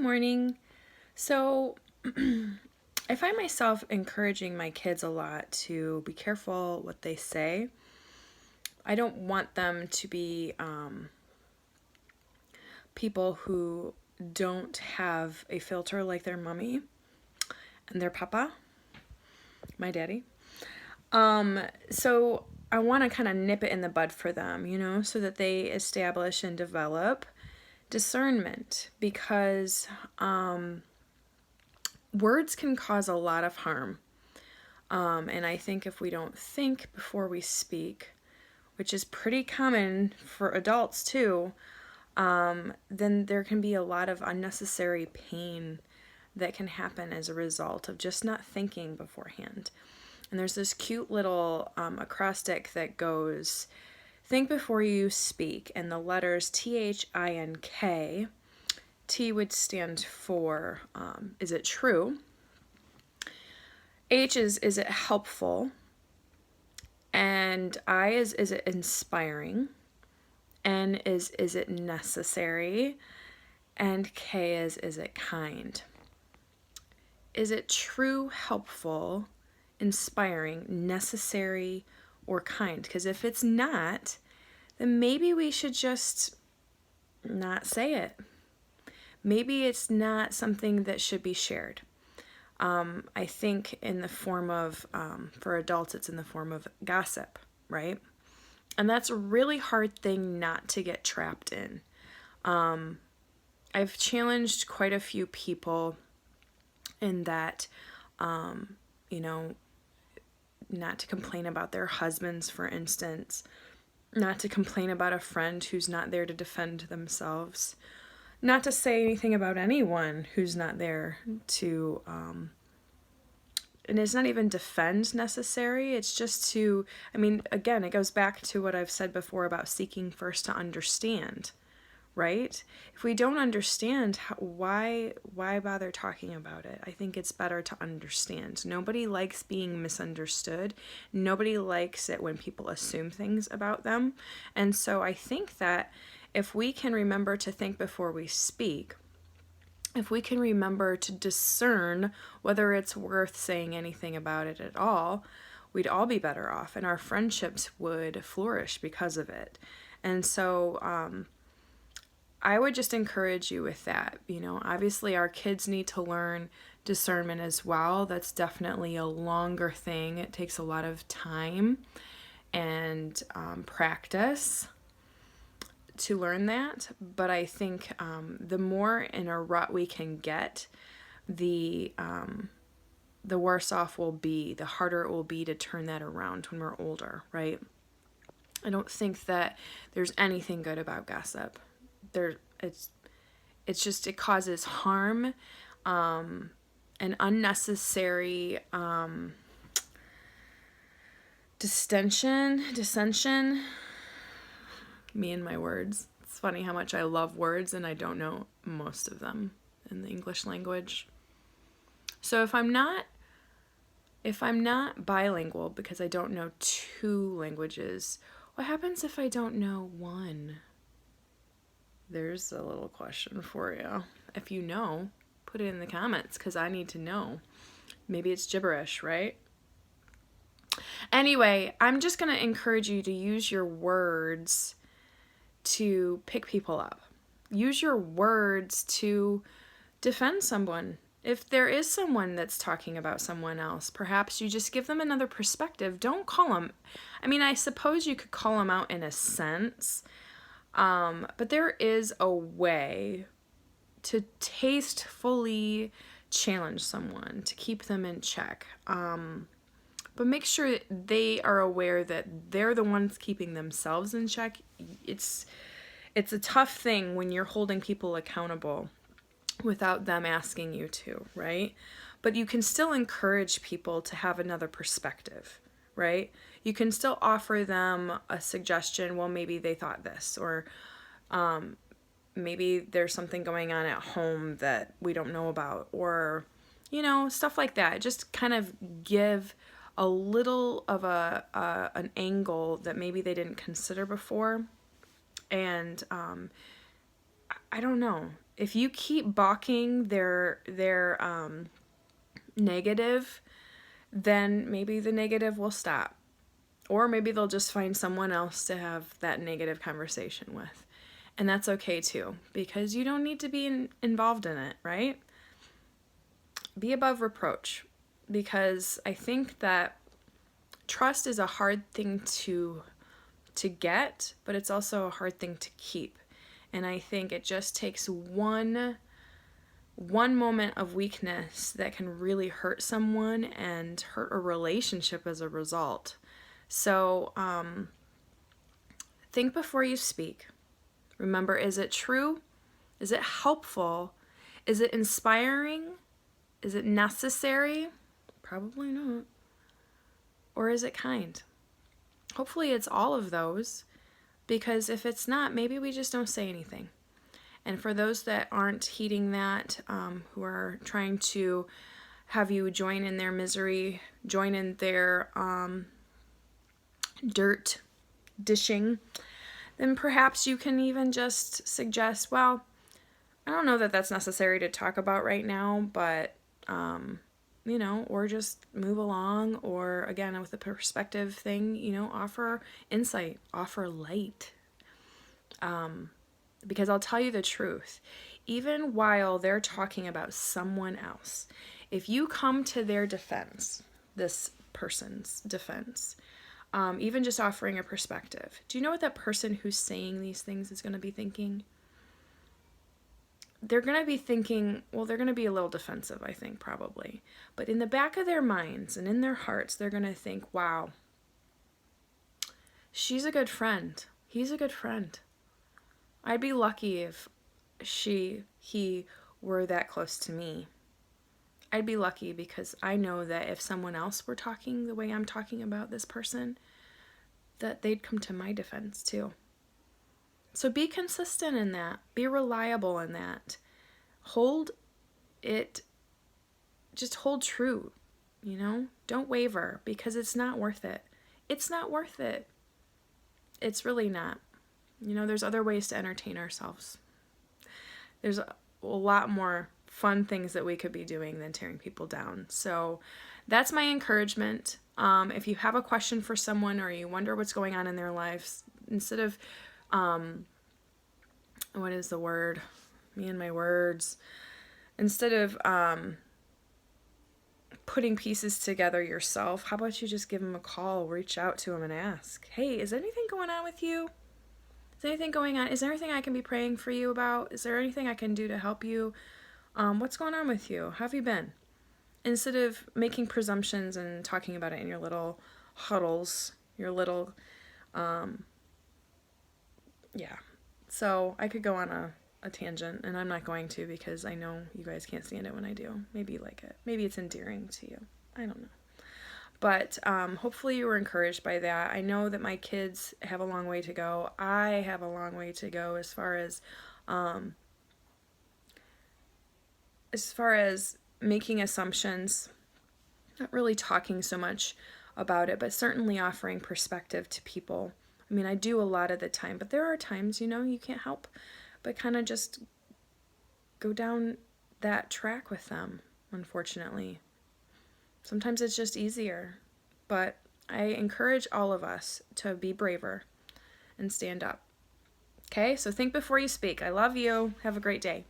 morning. So, I find myself encouraging my kids a lot to be careful what they say. I don't want them to be people who don't have a filter like their mommy and their papa, my daddy. So I want to kind of nip it in the bud for them, so that they establish and develop discernment, because words can cause a lot of harm. And I think if we don't think before we speak, which is pretty common for adults too, then there can be a lot of unnecessary pain that can happen as a result of just not thinking beforehand. And there's this cute little acrostic that goes, think before you speak, and the letters T.H.I.N.K. T would stand for, is it true? H is it helpful? And I is it inspiring? N is it necessary? And K is it kind? Is it true, helpful, inspiring, necessary, or kind? Because if it's not, then maybe we should just not say it. Maybe it's not something that should be shared. I think in the form of, for adults, it's in the form of gossip, right? And that's a really hard thing not to get trapped in. I've challenged quite a few people in that, not to complain about their husbands, for instance, not to complain about a friend who's not there to defend themselves, not to say anything about anyone who's not there to, and it's not even defend necessary, it's just to, again, it goes back to what I've said before about seeking first to understand, right? If we don't understand, why bother talking about it? I think it's better to understand. Nobody likes being misunderstood. Nobody likes it when people assume things about them. And so I think that if we can remember to think before we speak, if we can remember to discern whether it's worth saying anything about it at all, we'd all be better off, and our friendships would flourish because of it. And so I would just encourage you with that. Obviously our kids need to learn discernment as well. That's definitely a longer thing. It takes a lot of time and practice to learn that. But I think the more in a rut we can get, the worse off we'll be, the harder it will be to turn that around when we're older, right? I don't think that there's anything good about gossip. It's just, it causes harm, and unnecessary dissension. Me and my words. It's funny how much I love words and I don't know most of them in the English language. So if I'm not bilingual because I don't know two languages, what happens if I don't know one? There's a little question for you. If you know, put it in the comments because I need to know. Maybe it's gibberish, right? Anyway, I'm just going to encourage you to use your words to pick people up. Use your words to defend someone. If there is someone that's talking about someone else, perhaps you just give them another perspective. Don't call them. I suppose you could call them out in a sense, but there is a way to tastefully challenge someone, to keep them in check. But make sure they are aware that they're the ones keeping themselves in check. It's a tough thing when you're holding people accountable without them asking you to, right? But you can still encourage people to have another perspective, right? You can still offer them a suggestion. Well, maybe they thought this, or maybe there's something going on at home that we don't know about, or, stuff like that. Just kind of give a little of an angle that maybe they didn't consider before. And I don't know. If you keep balking their negative, then maybe the negative will stop. Or maybe they'll just find someone else to have that negative conversation with. And that's okay too, because you don't need to be involved in it, right? Be above reproach, because I think that trust is a hard thing to get, but it's also a hard thing to keep. And I think it just takes one moment of weakness that can really hurt someone and hurt a relationship as a result. So think before you speak. Remember, is it true? Is it helpful? Is it inspiring? Is it necessary? Probably not. Or is it kind? Hopefully it's all of those, because if it's not, maybe we just don't say anything. And for those that aren't heeding that, who are trying to have you join in their misery, join in their dirt dishing, then perhaps you can even just suggest, well, I don't know that that's necessary to talk about right now, but, or just move along, or again, with the perspective thing, offer insight, offer light. Because I'll tell you the truth, even while they're talking about someone else, if you come to their defense, this person's defense, even just offering a perspective, do you know what that person who's saying these things is going to be thinking? They're going to be thinking, well, they're going to be a little defensive, I think, probably. But in the back of their minds and in their hearts, they're going to think, wow, she's a good friend. He's a good friend. I'd be lucky if he were that close to me. I'd be lucky because I know that if someone else were talking the way I'm talking about this person, that they'd come to my defense too. So be consistent in that. Be reliable in that. Hold it, just hold true, Don't waver, because it's not worth it. It's not worth it. It's really not. There's other ways to entertain ourselves. There's a lot more fun things that we could be doing than tearing people down. So that's my encouragement. If you have a question for someone, or you wonder what's going on in their lives, instead of, what is the word? Me and my words. Instead of putting pieces together yourself, how about you just give them a call, reach out to them and ask, hey, is anything going on with you? Is anything going on? Is there anything I can be praying for you about? Is there anything I can do to help you? What's going on with you? How have you been? Instead of making presumptions and talking about it in your little huddles, your little, yeah. So I could go on a tangent, and I'm not going to, because I know you guys can't stand it when I do. Maybe you like it. Maybe it's endearing to you. I don't know. But hopefully you were encouraged by that. I know that my kids have a long way to go. I have a long way to go as far as making assumptions, not really talking so much about it, but certainly offering perspective to people. I mean, I do a lot of the time, but there are times, you can't help but kind of just go down that track with them, unfortunately. Sometimes it's just easier, but I encourage all of us to be braver and stand up. Okay, so think before you speak. I love you. Have a great day.